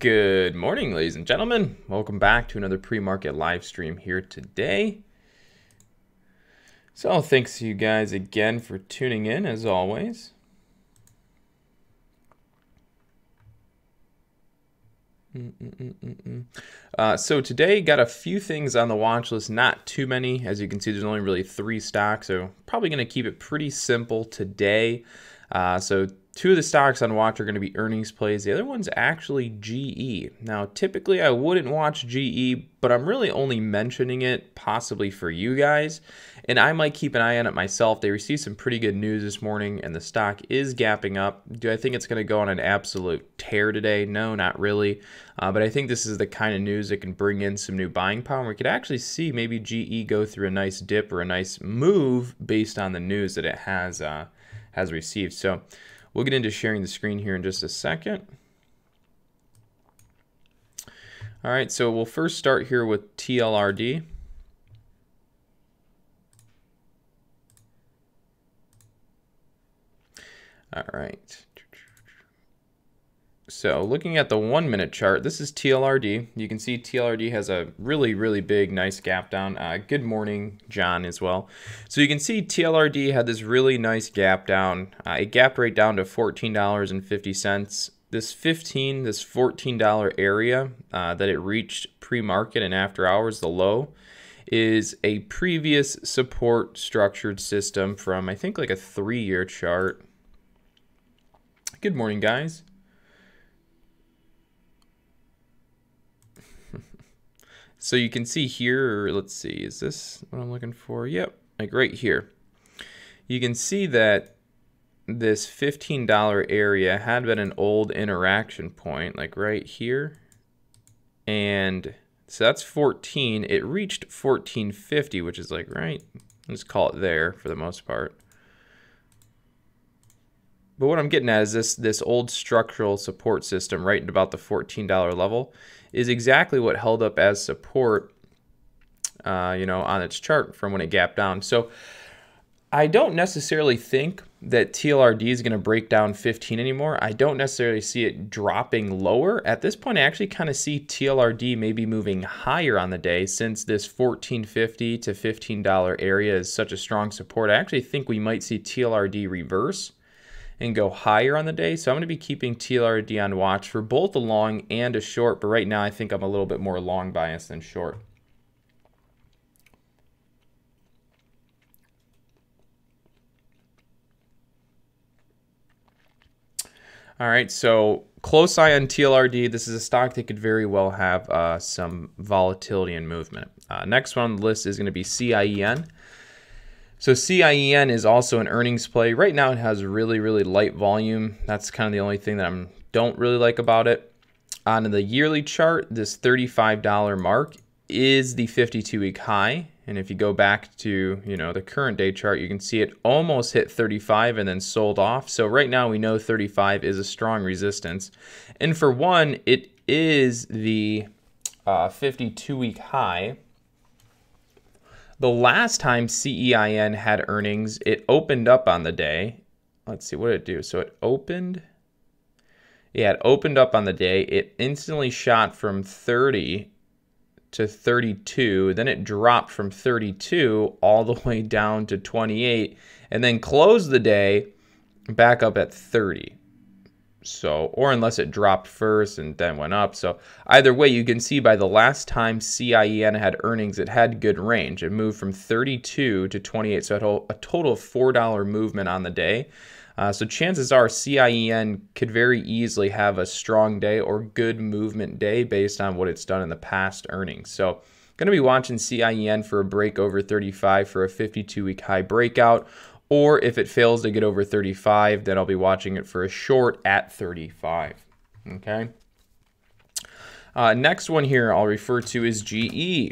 Good morning, ladies and gentlemen. Welcome back to another pre-market live stream here today. So thanks to you guys again for tuning in as always. So today got a few things on the watch list, not too many. As you can see, there's only really 3 stocks, so probably going to keep it pretty simple today. So 2 of the stocks on watch are going to be earnings plays. The other one's actually GE. Now, typically I wouldn't watch GE, but I'm really only mentioning it possibly for you guys. And I might keep an eye on it myself. They received some pretty good news this morning, and the stock is gapping up. Do I think it's going to go on an absolute tear today? No, not really. But I think this is the kind of news that can bring in some new buying power. And we could actually see maybe GE go through a nice dip or a nice move based on the news that it has received. So we'll get into sharing the screen here in just a second. All right, so we'll first start here with TLRD. All right. So looking at the 1-minute chart, this is TLRD. You can see TLRD has a really, really big, nice gap down. Good morning, John, as well. So you can see TLRD had this really nice gap down. It gapped right down to $14.50. This $14 area that it reached pre-market and after hours, the low, is a previous support structured system from, I think, like a 3-year chart. Good morning, guys. So you can see here, let's see, is this what I'm looking for? Yep, like right here. You can see that this $15 area had been an old interaction point, like right here. And so that's 14. It reached 14.50, which is like right, let's call it there for the most part. But what I'm getting at is this old structural support system right at about the $14 level is exactly what held up as support, on its chart from when it gapped down. So I don't necessarily think that TLRD is going to break down 15 anymore. I don't necessarily see it dropping lower. At this point, I actually kind of see TLRD maybe moving higher on the day since this $14.50 to $15 area is such a strong support. I actually think we might see TLRD reverse and go higher on the day. So I'm going to be keeping TLRD on watch for both a long and a short, but right now I think I'm a little bit more long biased than short. All right, so close eye on TLRD. This is a stock that could very well have some volatility and movement. Next one on the list is going to be CIEN. So CIEN is also an earnings play. Right now it has really, really light volume. That's kind of the only thing that I don't really like about it. On the yearly chart, this $35 mark is the 52-week high. And if you go back to, the current day chart, you can see it almost hit 35 and then sold off. So right now we know 35 is a strong resistance. And for one, it is the 52-week high. The last time CIEN had earnings, it opened up on the day. Let's see, what did it do? So it opened up on the day. It instantly shot from 30 to 32. Then it dropped from 32 all the way down to 28 and then closed the day back up at 30. So, or unless it dropped first and then went up. So either way, you can see by the last time CIEN had earnings, it had good range. It moved from 32 to 28. So it had a total of $4 movement on the day. So chances are CIEN could very easily have a strong day or good movement day based on what it's done in the past earnings. So going to be watching CIEN for a break over 35 for a 52-week high breakout. Or if it fails to get over 35, then I'll be watching it for a short at 35. Okay. Next one here I'll refer to is GE.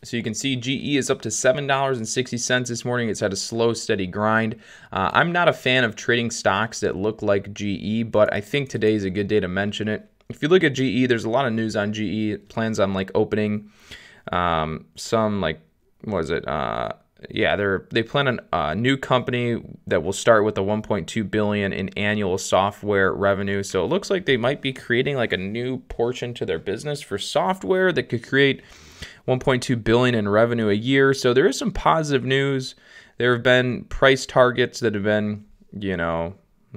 So you can see GE is up to $7.60 this morning. It's had a slow, steady grind. I'm not a fan of trading stocks that look like GE, but I think today is a good day to mention it. If you look at GE, there's a lot of news on GE. It plans on opening some yeah, they plan on a new company that will start with a 1.2 billion in annual software revenue. So it looks like they might be creating like a new portion to their business for software that could create 1.2 billion in revenue a year. So there is some positive news. There have been price targets that have been,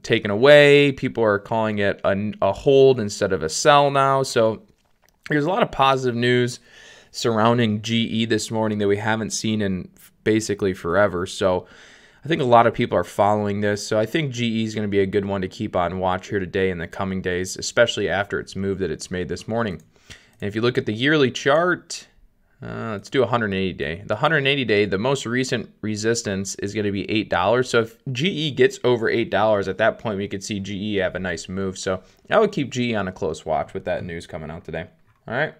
taken away. People are calling it a hold instead of a sell now. So there's a lot of positive news surrounding GE this morning that we haven't seen in basically forever. So I think a lot of people are following this. So I think GE is going to be a good one to keep on watch here today in the coming days, especially after its move that it's made this morning. And if you look at the yearly chart, let's do 180-day. The 180-day, the most recent resistance is going to be $8. So if GE gets over $8, at that point we could see GE have a nice move. So I would keep GE on a close watch with that news coming out today. All right.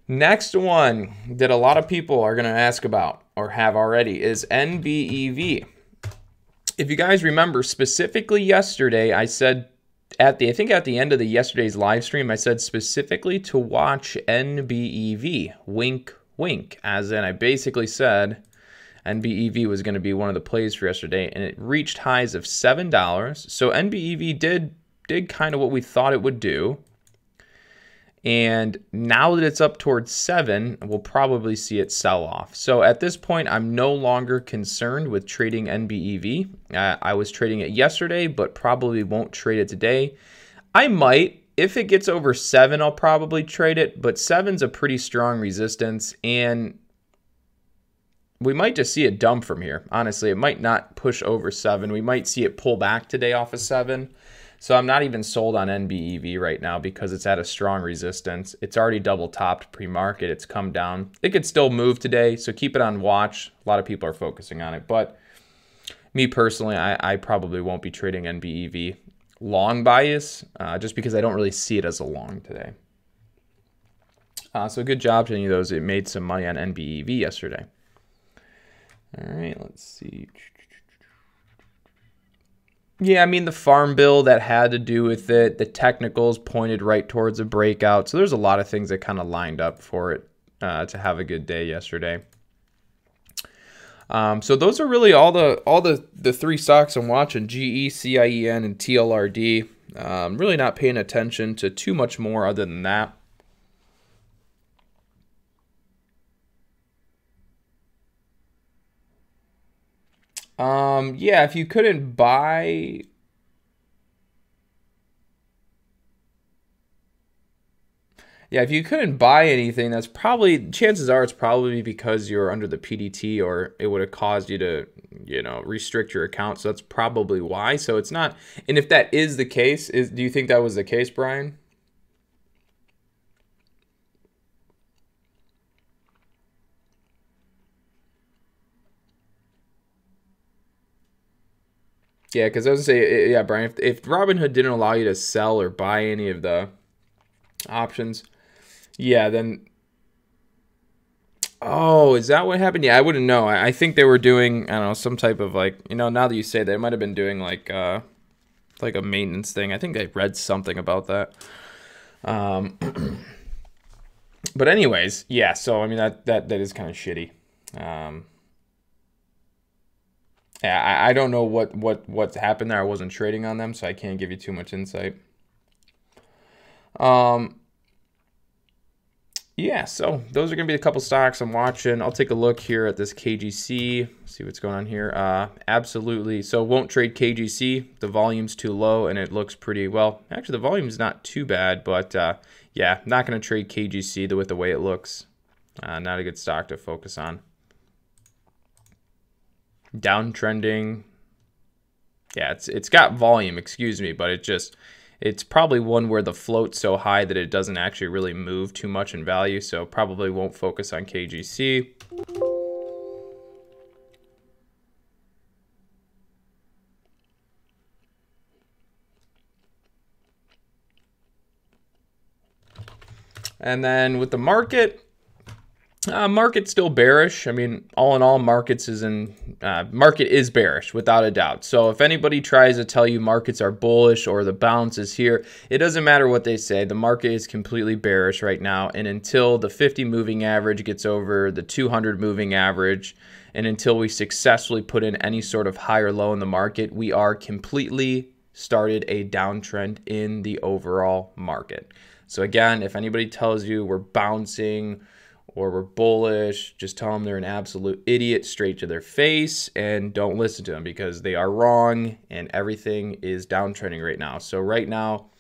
Next one that a lot of people are going to ask about or have already is NBEV. If you guys remember, specifically yesterday, I said I think at the end of yesterday's live stream, I said specifically to watch NBEV. Wink, wink. As in, I basically said NBEV was going to be one of the plays for yesterday, and it reached highs of $7. So NBEV did kind of what we thought it would do. And now that it's up towards 7, we'll probably see it sell off. So at this point, I'm no longer concerned with trading NBEV. I was trading it yesterday, but probably won't trade it today. I might. If it gets over 7, I'll probably trade it. But 7's a pretty strong resistance. And we might just see it dump from here. Honestly, it might not push over 7. We might see it pull back today off of 7. So I'm not even sold on NBEV right now because it's at a strong resistance. It's already double topped pre-market. It's come down. It could still move today, so keep it on watch. A lot of people are focusing on it. But me personally, I probably won't be trading NBEV long bias just because I don't really see it as a long today. So good job to any of those that made some money on NBEV yesterday. All right, let's see. Yeah, I mean, the farm bill, that had to do with it. The technicals pointed right towards a breakout. So there's a lot of things that kind of lined up for it to have a good day yesterday. So those are really all the 3 stocks I'm watching: GE, CIEN, and TLRD. Really not paying attention to too much more other than that. Yeah, if you couldn't buy, if you couldn't buy anything, that's probably, chances are it's probably because you're under the PDT or it would have caused you to, restrict your account. So that's probably why. So it's not, and if that is the case, do you think that was the case, Brian? Yeah, because I was going to say, yeah, Brian, if Robinhood didn't allow you to sell or buy any of the options, yeah, then, oh, is that what happened? Yeah, I wouldn't know. I think they were doing, I don't know, some type of now that you say that, it might have been doing like a maintenance thing. I think I read something about that. But anyways, yeah, so I mean, that is kind of shitty. Yeah, I don't know what's happened there. I wasn't trading on them, so I can't give you too much insight. Yeah, so those are going to be a couple stocks I'm watching. I'll take a look here at this KGC, see what's going on here. Absolutely. So won't trade KGC. The volume's too low, and it looks pretty well. Actually, the volume's not too bad, but yeah, not going to trade KGC with the way it looks. Not a good stock to focus on. Downtrending. Yeah, it's got volume, excuse me, but it's probably one where the float's so high that it doesn't actually really move too much in value, so probably won't focus on KGC. And then with the market, Market's still bearish. I mean, all in all, market is bearish without a doubt. So if anybody tries to tell you markets are bullish or the bounce is here, it doesn't matter what they say. The market is completely bearish right now. And until the 50 moving average gets over the 200 moving average, and until we successfully put in any sort of higher low in the market, we are completely started a downtrend in the overall market. So again, if anybody tells you we're bouncing or we're bullish, just tell them they're an absolute idiot straight to their face and don't listen to them, because they are wrong and everything is downtrending right now. So right now,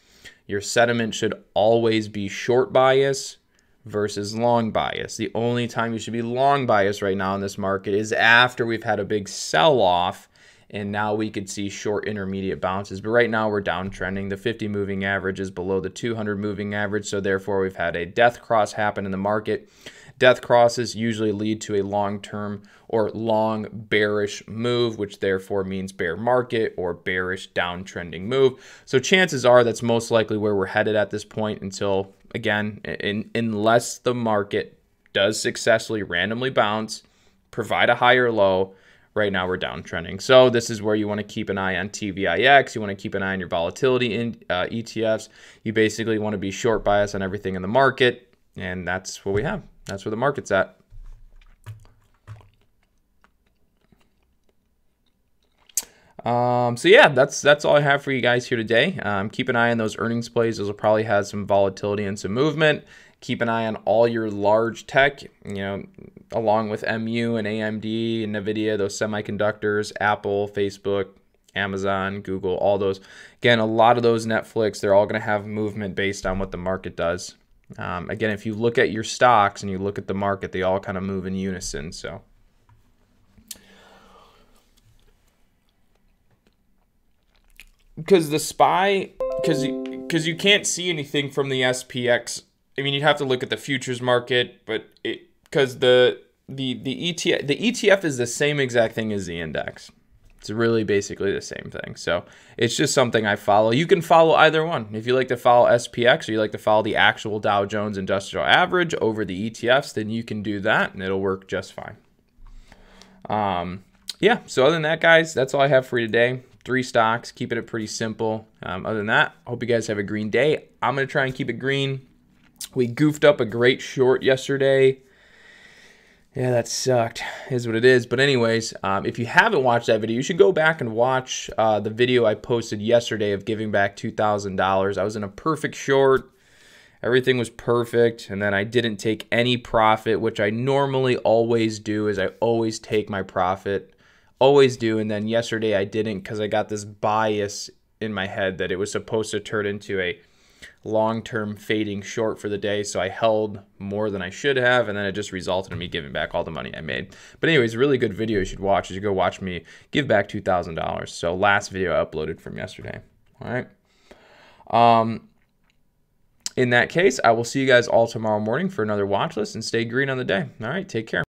your sentiment should always be short bias versus long bias. The only time you should be long bias right now in this market is after we've had a big sell-off, and now we could see short intermediate bounces. But right now we're downtrending. The 50 moving average is below the 200 moving average, so therefore we've had a death cross happen in the market. Death crosses usually lead to a long-term or long bearish move, which therefore means bear market or bearish downtrending move. So chances are that's most likely where we're headed at this point until, again, unless the market does successfully randomly bounce, provide a higher low. Right now we're downtrending. So this is where you want to keep an eye on TVIX. You want to keep an eye on your volatility in ETFs. You basically want to be short bias on everything in the market, and that's what we have. That's where the market's at. So yeah, that's all I have for you guys here today. Keep an eye on those earnings plays. Those will probably have some volatility and some movement. Keep an eye on all your large tech, along with MU and AMD and NVIDIA, those semiconductors, Apple, Facebook, Amazon, Google, all those. Again, a lot of those, Netflix, they're all going to have movement based on what the market does. Again, if you look at your stocks and you look at the market, they all kind of move in unison. So, because you can't see anything from the SPX. I mean, you'd have to look at the futures market, but because the ETF is the same exact thing as the index. It's really basically the same thing. So it's just something I follow. You can follow either one. If you like to follow SPX or you like to follow the actual Dow Jones Industrial Average over the ETFs, then you can do that and it'll work just fine. Yeah, so other than that, guys, that's all I have for you today. 3 stocks, keeping it pretty simple. Other than that, I hope you guys have a green day. I'm going to try and keep it green. We goofed up a great short yesterday. Yeah, that sucked, is what it is. But anyways, if you haven't watched that video, you should go back and watch the video I posted yesterday of giving back $2,000. I was in a perfect short. Everything was perfect. And then I didn't take any profit, which I normally always do, is I always take my profit. Always do. And then yesterday I didn't, because I got this bias in my head that it was supposed to turn into a long-term fading short for the day, so I held more than I should have, and then it just resulted in me giving back all the money I made. But anyways, really good video you should watch. You should go watch me give back $2,000. So last video I uploaded from yesterday. All right. In that case, I will see you guys all tomorrow morning for another watch list, and stay green on the day. All right, take care.